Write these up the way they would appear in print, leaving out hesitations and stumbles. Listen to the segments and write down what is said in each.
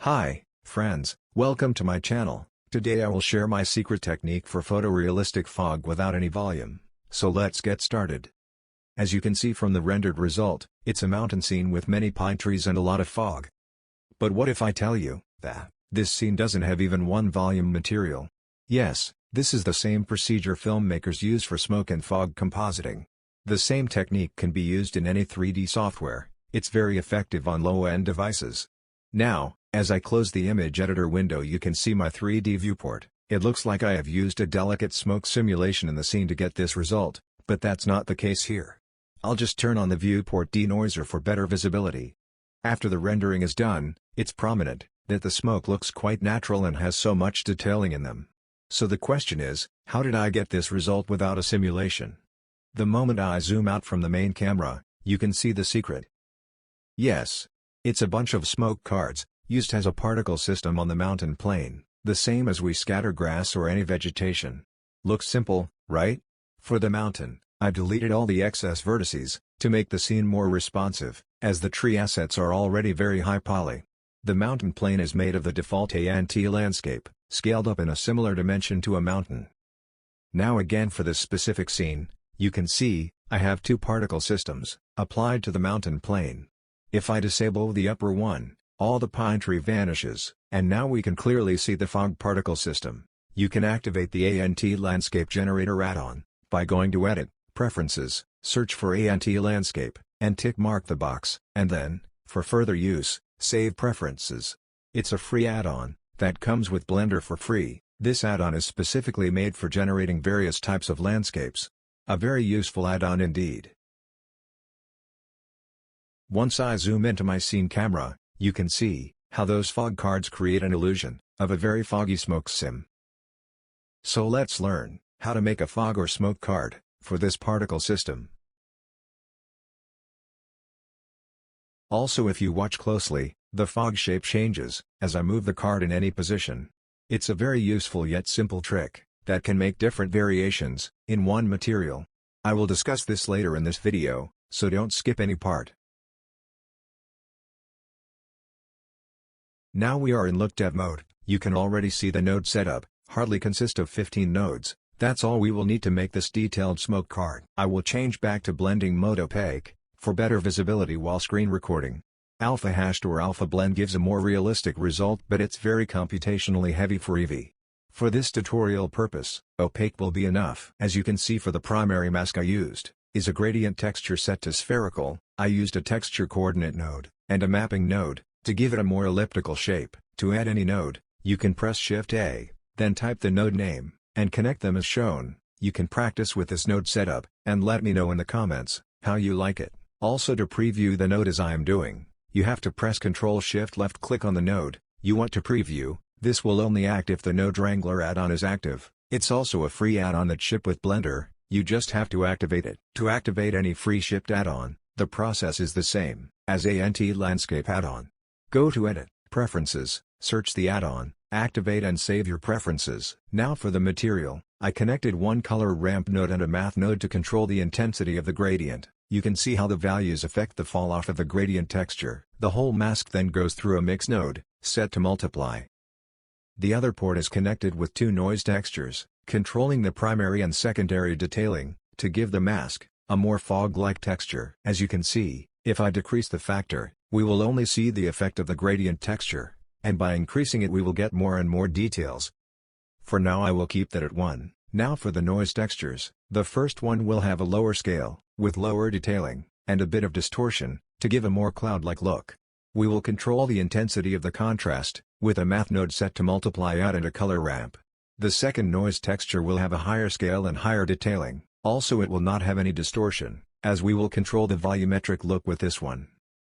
Hi, friends, welcome to my channel. Today I will share my secret technique for photorealistic fog without any volume, so let's get started. As you can see from the rendered result, it's a mountain scene with many pine trees and a lot of fog. But what if I tell you that this scene doesn't have even one volume material? Yes, this is the same procedure filmmakers use for smoke and fog compositing. The same technique can be used in any 3D software. It's very effective on low-end devices. Now, as I close the image editor window, you can see my 3D viewport. It looks like I have used a delicate smoke simulation in the scene to get this result, but that's not the case here. I'll just turn on the viewport denoiser for better visibility. After the rendering is done, it's prominent that the smoke looks quite natural and has so much detailing in them. So the question is, how did I get this result without a simulation? The moment I zoom out from the main camera, you can see the secret. Yes. It's a bunch of smoke cards, used as a particle system on the mountain plain, the same as we scatter grass or any vegetation. Looks simple, right? For the mountain, I've deleted all the excess vertices, to make the scene more responsive, as the tree assets are already very high poly. The mountain plain is made of the default ANT landscape, scaled up in a similar dimension to a mountain. Now again for this specific scene, you can see, I have two particle systems, applied to the mountain plain. If I disable the upper one, all the pine tree vanishes, and now we can clearly see the fog particle system. You can activate the ANT Landscape Generator add-on, by going to Edit, Preferences, search for ANT Landscape, and tick mark the box, and then, for further use, save Preferences. It's a free add-on, that comes with Blender for free. This add-on is specifically made for generating various types of landscapes. A very useful add-on indeed. Once I zoom into my scene camera, you can see how those fog cards create an illusion of a very foggy smoke sim. So let's learn how to make a fog or smoke card for this particle system. Also, if you watch closely, the fog shape changes as I move the card in any position. It's a very useful yet simple trick that can make different variations in one material. I will discuss this later in this video, so don't skip any part. Now we are in Look Dev mode. You can already see the node setup, hardly consists of 15 nodes. That's all we will need to make this detailed smoke card. I will change back to blending mode opaque, for better visibility while screen recording. Alpha hashed or alpha blend gives a more realistic result, but it's very computationally heavy for Eevee. For this tutorial purpose, opaque will be enough. As you can see, for the primary mask I used is a gradient texture set to spherical. I used a texture coordinate node, and a mapping node, to give it a more elliptical shape. To add any node, you can press Shift-A, then type the node name, and connect them as shown. You can practice with this node setup, and let me know in the comments how you like it. Also, to preview the node as I am doing, you have to press Ctrl-Shift left click on the node you want to preview. This will only act if the Node Wrangler add-on is active. It's also a free add-on that ships with Blender, you just have to activate it. To activate any free shipped add-on, the process is the same as ANT Landscape add-on. Go to Edit, Preferences, search the add-on, activate and save your preferences. Now for the material, I connected one color ramp node and a math node to control the intensity of the gradient. You can see how the values affect the fall off of the gradient texture. The whole mask then goes through a mix node, set to multiply. The other port is connected with two noise textures, controlling the primary and secondary detailing, to give the mask a more fog-like texture. As you can see, if I decrease the factor, we will only see the effect of the gradient texture, and by increasing it we will get more and more details. For now I will keep that at 1. Now for the noise textures, the first one will have a lower scale, with lower detailing, and a bit of distortion, to give a more cloud-like look. We will control the intensity of the contrast, with a math node set to multiply out and a color ramp. The second noise texture will have a higher scale and higher detailing. Also, it will not have any distortion, as we will control the volumetric look with this one.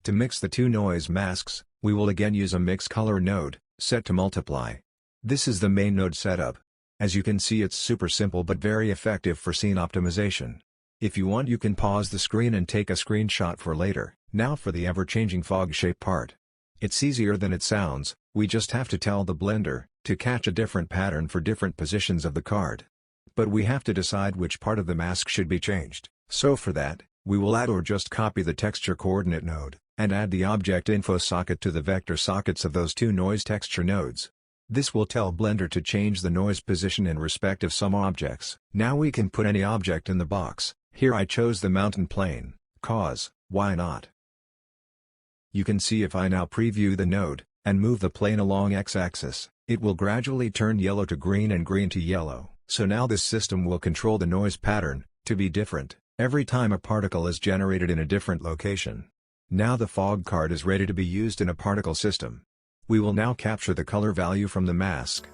To mix the two noise masks, we will again use a mix color node, set to multiply. This is the main node setup. As you can see, it's super simple but very effective for scene optimization. If you want, you can pause the screen and take a screenshot for later. Now for the ever-changing fog shape part. It's easier than it sounds. We just have to tell the Blender to catch a different pattern for different positions of the card. But we have to decide which part of the mask should be changed. So for that, we will add or just copy the texture coordinate node. and add the object info socket to the vector sockets of those two noise texture nodes. This will tell Blender to change the noise position in respect of some objects. Now we can put any object in the box. Here I chose the mountain plane, cause, why not? You can see if I now preview the node, and move the plane along x-axis, it will gradually turn yellow to green and green to yellow. So now this system will control the noise pattern, to be different, every time a particle is generated in a different location. Now the fog card is ready to be used in a particle system. We will now capture the color value from the mask.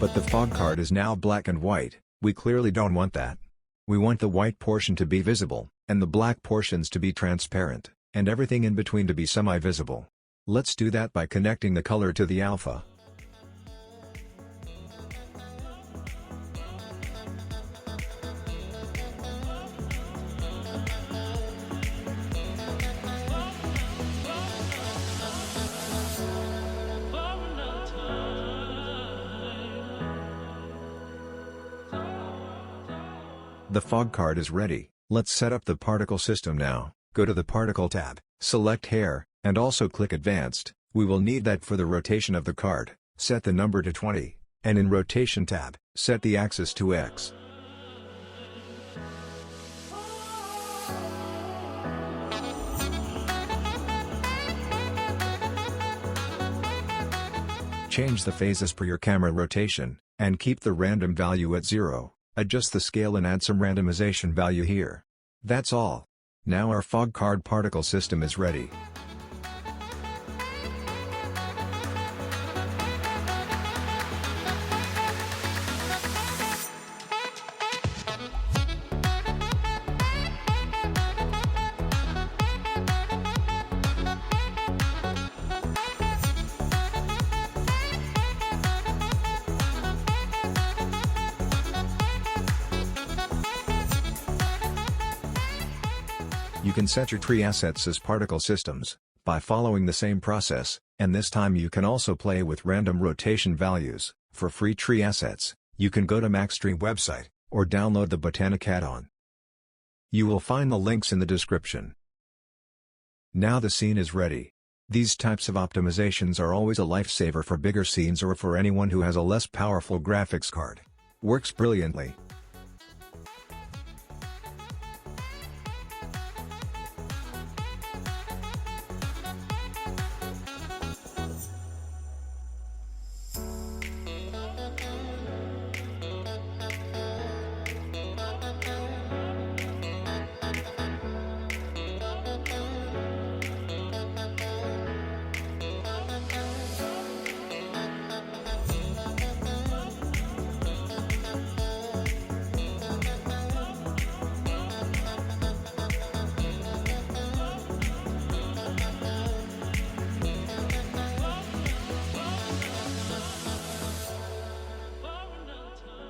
But the fog card is now black and white. We clearly don't want that. We want the white portion to be visible, and the black portions to be transparent, and everything in between to be semi-visible. Let's do that by connecting the color to the alpha. The fog card is ready. Let's set up the particle system now. Go to the Particle tab, select Hair, and also click Advanced. We will need that for the rotation of the card. Set the number to 20, and in Rotation tab, set the axis to X. Change the phase as per your camera rotation, and keep the random value at 0. Adjust the scale and add some randomization value here. That's all. Now our fog card particle system is ready. You can set your tree assets as particle systems, by following the same process, and this time you can also play with random rotation values. For free tree assets, you can go to MaxTree website, or download the Botanic add-on. You will find the links in the description. Now the scene is ready. These types of optimizations are always a lifesaver for bigger scenes or for anyone who has a less powerful graphics card. Works brilliantly.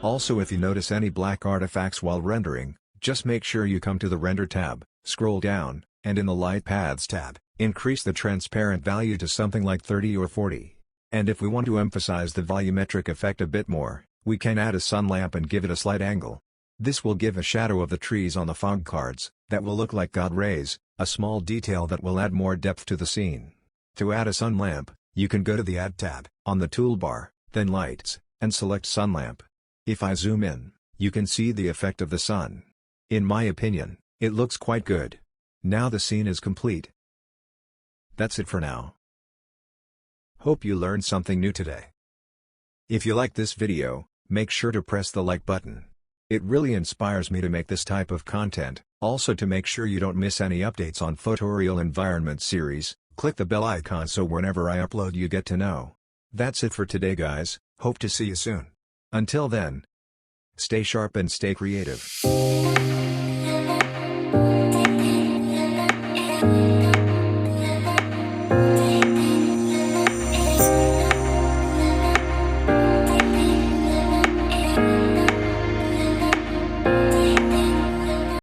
Also, if you notice any black artifacts while rendering, just make sure you come to the Render tab, scroll down, and in the Light Paths tab, increase the transparent value to something like 30 or 40. And if we want to emphasize the volumetric effect a bit more, we can add a sun lamp and give it a slight angle. This will give a shadow of the trees on the fog cards, that will look like God rays, a small detail that will add more depth to the scene. To add a sun lamp, you can go to the Add tab, on the toolbar, then Lights, and select Sun Lamp. If I zoom in, you can see the effect of the sun. In my opinion, it looks quite good. Now the scene is complete. That's it for now. Hope you learned something new today. If you like this video, make sure to press the like button. It really inspires me to make this type of content. Also, to make sure you don't miss any updates on Photoreal Environment series, click the bell icon so whenever I upload you get to know. That's it for today guys, hope to see you soon. Until then, stay sharp and stay creative.